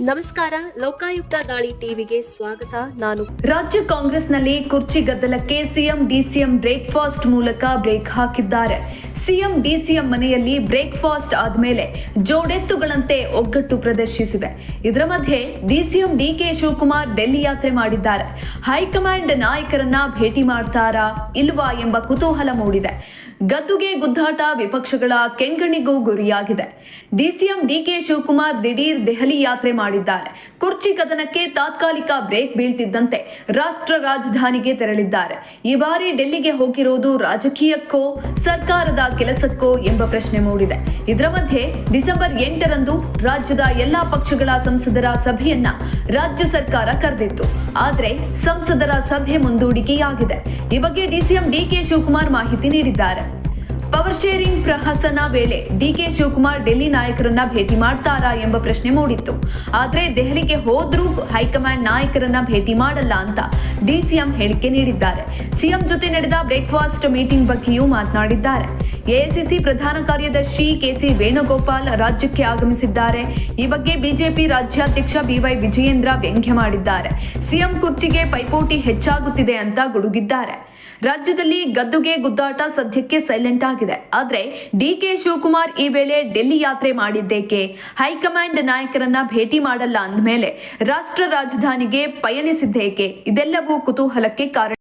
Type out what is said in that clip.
ನಮಸ್ಕಾರ. ಲೋಕಾಯುಕ್ತ ದಾಳಿ ಟಿವಿಗೆ ಸ್ವಾಗತ. ನಾನು ರಾಜ್ಯ ಕಾಂಗ್ರೆಸ್ನಲ್ಲಿ ಕುರ್ಚಿ ಗದ್ದಲಕ್ಕೆ ಸಿಎಂ ಡಿಸಿಎಂ ಬ್ರೇಕ್ಫಾಸ್ಟ್ ಮೂಲಕ ಬ್ರೇಕ್ ಹಾಕಿದ್ದಾರೆ. ಸಿಎಂ ಡಿಸಿಎಂ ಮನೆಯಲ್ಲಿ ಬ್ರೇಕ್ಫಾಸ್ಟ್ ಆದ್ಮೇಲೆ ಜೋಡೆತ್ತುಗಳಂತೆ ಒಗ್ಗಟ್ಟು ಪ್ರದರ್ಶಿಸಿವೆ. ಇದರ ಮಧ್ಯೆ ಡಿಸಿಎಂ ಡಿಕೆ ಶಿವಕುಮಾರ್ ಡೆಲ್ಲಿ ಯಾತ್ರೆ ಮಾಡಿದ್ದಾರೆ. ಹೈಕಮಾಂಡ್ ನಾಯಕರನ್ನ ಭೇಟಿ ಮಾಡ್ತಾರಾ ಇಲ್ವಾ ಎಂಬ ಕುತೂಹಲ ಮೂಡಿದೆ. ಗದ್ದುಗೆ ಗುದ್ದಾಟ ವಿಪಕ್ಷಗಳ ಕೆಂಗಣಿಗೂ ಗುರಿಯಾಗಿದೆ. ಡಿಸಿಎಂ ಡಿಕೆ ಶಿವಕುಮಾರ್ ದಿಢೀರ್ ದೆಹಲಿ ಯಾತ್ರೆ ಮಾಡಿದ್ದಾರೆ. ಕುರ್ಚಿ ಕದನಕ್ಕೆ ತಾತ್ಕಾಲಿಕ ಬ್ರೇಕ್ ಬೀಳ್ತಿದ್ದಂತೆ ರಾಷ್ಟ್ರ ರಾಜಧಾನಿಗೆ ತೆರಳಿದ್ದಾರೆ. ಈ ಬಾರಿ ಡೆಲ್ಲಿಗೆ ಹೋಗಿರುವುದು ರಾಜಕೀಯಕ್ಕೋ ಸರ್ಕಾರದ ಕೆಲಸಕ್ಕೋ ಎಂಬ ಪ್ರಶ್ನೆ ಮೂಡಿದೆ. ಇದರ ಮಧ್ಯೆ ಡಿಸೆಂಬರ್ 8ರಂದು ರಾಜ್ಯದ ಎಲ್ಲಾ ಪಕ್ಷಗಳ ಸಂಸದರ ಸಭೆಯನ್ನ ರಾಜ್ಯ ಸರ್ಕಾರ ಕರೆದಿತ್ತು. ಆದ್ರೆ ಸಂಸದರ ಸಭೆ ಮುಂದೂಡಿಕೆಯಾಗಿದೆ. ಈ ಬಗ್ಗೆ ಡಿಸಿಎಂ ಡಿಕೆ ಶಿವಕುಮಾರ್ ಮಾಹಿತಿ ನೀಡಿದ್ದಾರೆ. ಪವರ್ ಶೇರಿಂಗ್ ಪ್ರಹಸನ ವೇಳೆ ಡಿಕೆ ಶಿವಕುಮಾರ್ ಡೆಲ್ಲಿ ನಾಯಕರನ್ನ ಭೇಟಿ ಮಾಡ್ತಾರಾ ಎಂಬ ಪ್ರಶ್ನೆ ಮೂಡಿತ್ತು. ಆದ್ರೆ ದೆಹಲಿಗೆ ಹೋದ್ರೂ ಹೈಕಮಾಂಡ್ ನಾಯಕರನ್ನ ಭೇಟಿ ಮಾಡಲ್ಲ ಅಂತ ಡಿಸಿಎಂ ಹೇಳಿಕೆ ನೀಡಿದ್ದಾರೆ. ಸಿಎಂ ಜೊತೆ ನಡೆದ ಬ್ರೇಕ್ಫಾಸ್ಟ್ ಮೀಟಿಂಗ್ ಬಗ್ಗೆಯೂ ಮಾತನಾಡಿದ್ದಾರೆ. ಎಐಸಿಸಿ ಪ್ರಧಾನ ಕಾರ್ಯದರ್ಶಿ ಕೆಸಿ ವೇಣುಗೋಪಾಲ್ ರಾಜ್ಯಕ್ಕೆ ಆಗಮಿಸಿದ್ದಾರೆ. ಈ ಬಗ್ಗೆ ಬಿಜೆಪಿ ರಾಜ್ಯಾಧ್ಯಕ್ಷ ಬಿವೈ ವಿಜಯೇಂದ್ರ ವ್ಯಂಗ್ಯ ಮಾಡಿದ್ದಾರೆ. ಸಿಎಂ ಕುರ್ಚಿಗೆ ಪೈಪೋಟಿ ಹೆಚ್ಚಾಗುತ್ತಿದೆ ಅಂತ ಗುಡುಗಿದ್ದಾರೆ. ರಾಜ್ಯದಲ್ಲಿ ಗದ್ದುಗೆ ಗುದ್ದಾಟ ಸದ್ಯಕ್ಕೆ ಸೈಲೆಂಟ್ ಆಗಿದೆ. ಆದ್ರೆ ಡಿಕೆ ಶಿವಕುಮಾರ್ ಈ ವೇಳೆ ಡೆಲ್ಲಿ ಯಾತ್ರೆ ಮಾಡಿದ್ದೇಕೆ? ಹೈಕಮಾಂಡ್ ನಾಯಕರನ್ನ ಭೇಟಿ ಮಾಡಲ್ಲ ಅಂದ್ಮೇಲೆ ರಾಷ್ಟ್ರ ರಾಜಧಾನಿಗೆ ಪಯಣಿಸಿದ್ದೇಕೆ? ಇದೆಲ್ಲವೂ ಕುತೂಹಲಕ್ಕೆ ಕಾರಣ.